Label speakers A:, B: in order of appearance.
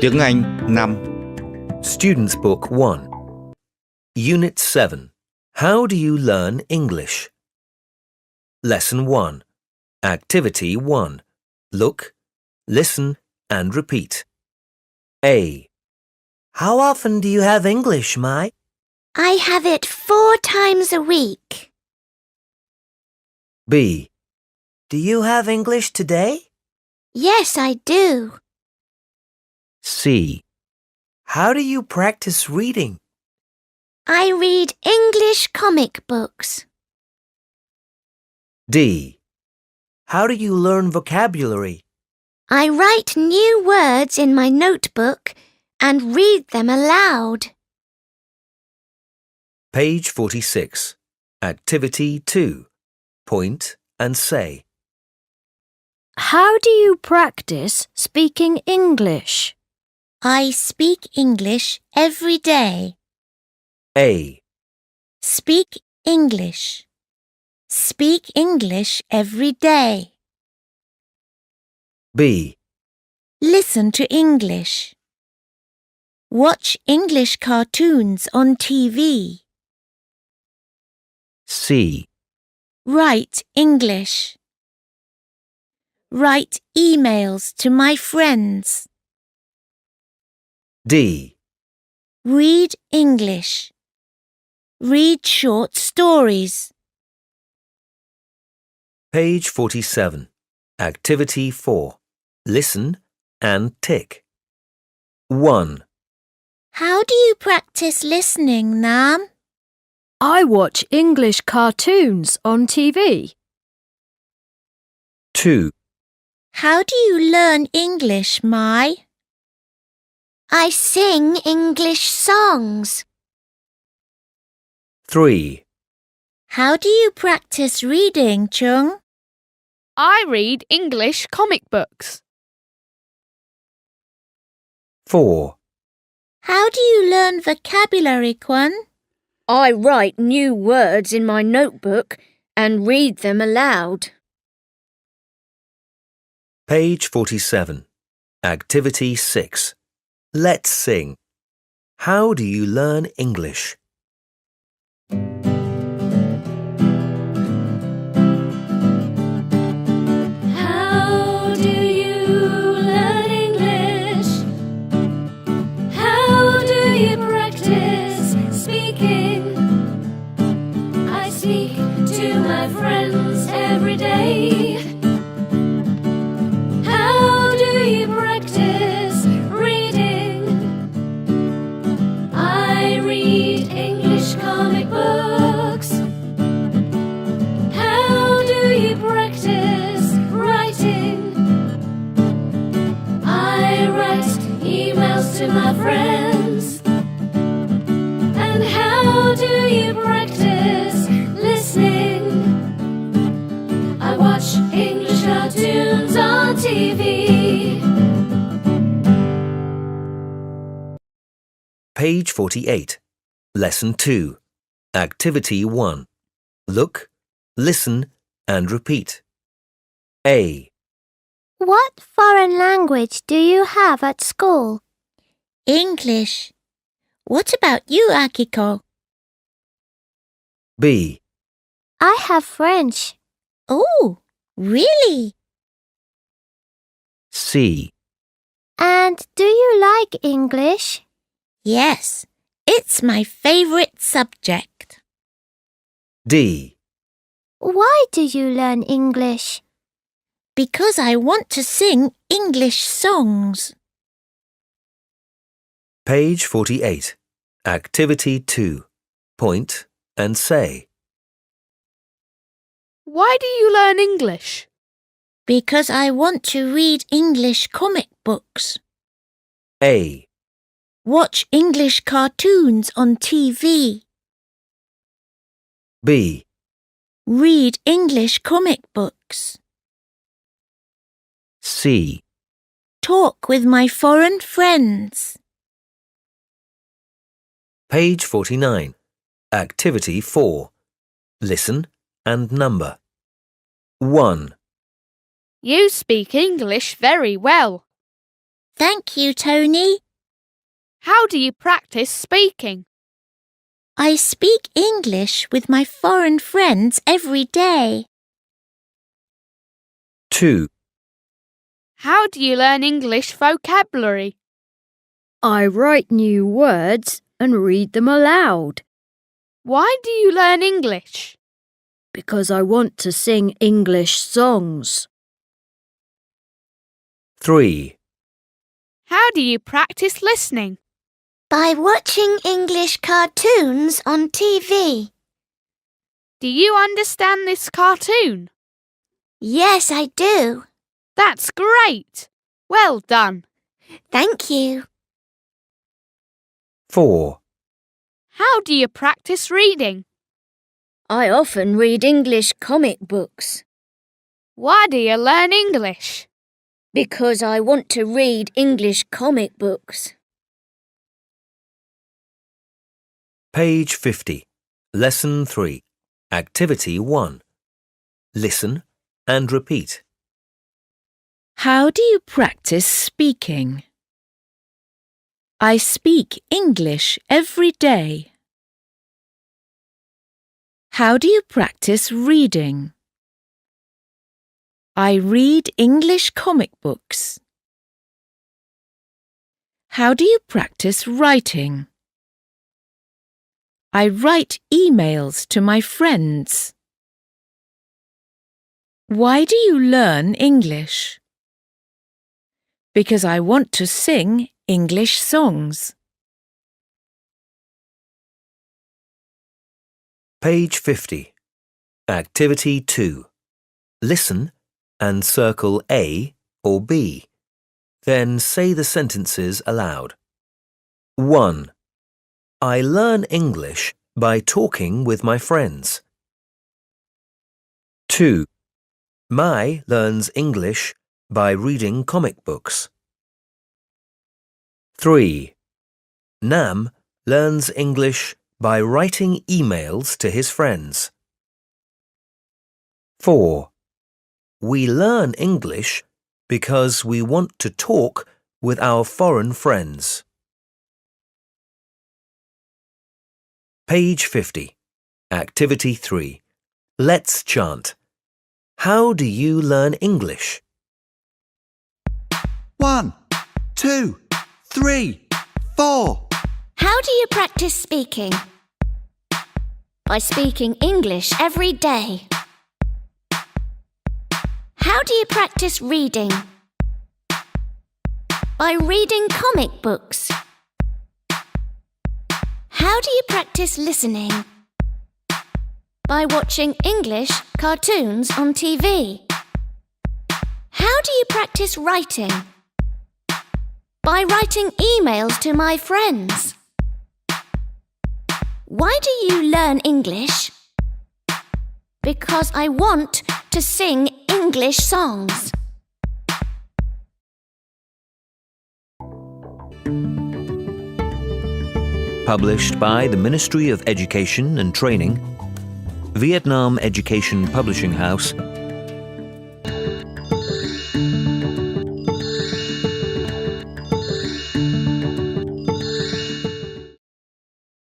A: Tiếng Anh 5.
B: Students Book 1. Unit 7. How do you learn English? Lesson 1. Activity 1. Look, listen and repeat. A. How often do you have English, Mai?
C: I have it 4 times a week.
B: B. Do you have English today?
C: Yes, I do.
B: C. How do you practice reading?
C: I read English comic books.
B: D. How do you learn vocabulary?
C: I write new words in my notebook and read them aloud.
B: Page 46. Activity 2. Point and say.
D: How do you practice speaking English?
C: I speak English every day.
B: A.
C: Speak English. Speak English every day.
B: B.
C: Listen to English. Watch English cartoons on TV.
B: C.
C: Write English. Write emails to my friends.
B: D.
C: Read English. Read short stories.
B: Page 47. Activity 4. Listen and tick. 1.
C: How do you practice listening, Nam?
D: I watch English cartoons on TV.
B: 2.
C: How do you learn English, Mai? I sing English songs.
B: 3.
C: How do you practice reading, Chung?
E: I read English comic books.
B: 4.
C: How do you learn vocabulary, Kwon?
F: I write new words in my notebook and read them aloud.
B: Page 47. Activity 6. Let's sing. How do you learn English?
G: How do you learn English? How do you practice speaking? I speak to my friends every day. How do you practice reading? I read English comic books. How do you practice writing? I write emails to my friends. And how do you practice listening? I watch English cartoons on TV.
B: Page 48. Lesson 2. Activity 1. Look, listen and repeat. A.
C: What foreign language do you have at school? English. What about you, Akiko?
B: B.
C: I have French. Oh, really?
B: C.
C: And do you like English? Yes, it's my favorite subject.
B: D.
C: Why do you learn English? Because I want to sing English songs.
B: Page 48. Activity 2. Point and say.
E: Why do you learn English?
C: Because I want to read English comic books.
B: A.
C: Watch English cartoons on TV.
B: B.
C: Read English comic books.
B: C.
C: Talk with my foreign friends.
B: Page 49. Activity 4. Listen and number. 1.
E: You speak English very well.
C: Thank you, Tony.
E: How do you practice speaking?
C: I speak English with my foreign friends every day.
B: 2.
E: How do you learn English vocabulary?
D: I write new words and read them aloud
E: Why do you learn English?
D: because I want to sing English songs.
B: 3.
E: How do you practice listening?
C: By watching English cartoons on TV.
E: Do you understand this cartoon?
C: Yes, I do.
E: That's great! Well done!
C: Thank you.
B: 4.
E: How do you practice reading?
F: I often read English comic books
E: Why do you learn English?
F: because I want to read English comic books.
B: Page 50. Lesson 3. Activity 1. Listen and repeat.
A: How do you practice speaking? I speak English every day. How do you practice reading? I read English comic books. How do you practice writing? I write emails to my friends. Why do you learn English? Because I want to sing English songs.
B: Page 50. Activity 2. Listen and circle A or B. Then say the sentences aloud. 1. I learn English by talking with my friends. 2. Mai learns English by reading comic books. 3. Nam learns English by writing emails to his friends. 4. We learn English because we want to talk with our foreign friends. Page 50. Activity 3. Let's chant. How do you learn English?
H: 1, 2, 3, 4.
C: How do you practice speaking? By speaking English every day. How do you practice reading? By reading comic books. How do you practice listening? By watching English cartoons on TV. How do you practice writing? By writing emails to my friends. Why do you learn English? Because I want to sing English songs.
B: Published by the Ministry of Education and Training, Vietnam Education Publishing House,